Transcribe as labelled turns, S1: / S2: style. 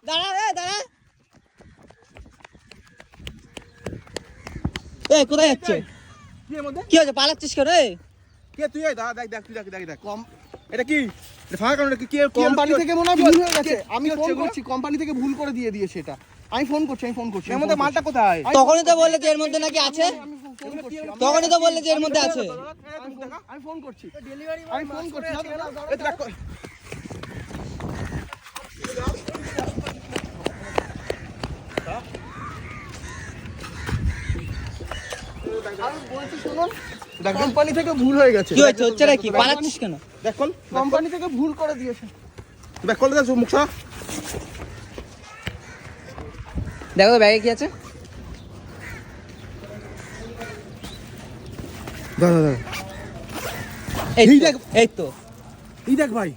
S1: দাঁড়া দাঁড়া। এই কোথায় যাচ্ছে?
S2: কি এর মধ্যে?
S1: কি হয়েছে, পালাচ্ছিস কেন?
S2: কে তুই? দেখ তুই দেখ কম। এটা কি? এটা ফাঁকা কারণ কি?
S3: কোম্পানি থেকে মনে হয় ভুল হয়ে গেছে। আমি ফোন করছি, কোম্পানি থেকে ভুল করে দিয়েছে এটা। আমি ফোন করছি।
S2: এর মধ্যে মালটা কোথায়?
S1: তখনই তো বললে যে এর মধ্যে নাকি আছে। তখনই তো বললে যে এর মধ্যে আছে।
S3: আমি ফোন করছি।
S2: আমি ফোন করছি। এটা রাখ।
S3: আমি বলছি শুনুন, কোম্পানি থেকে ভুল হয়ে গেছে।
S1: কি হয়েছে, হচ্ছে নাকি? পালাচ্ছিস কেন?
S2: দেখ কল।
S3: কোম্পানি থেকে ভুল করে দিয়েছে।
S2: দেখ কল দেখ মুখ সরা।
S1: দেখো তো ব্যাগে কি আছে।
S2: দাঁড়া।
S1: এই
S2: এই
S1: দেখ,
S2: দেখ।
S1: এই তো।
S2: এই দেখ ভাই।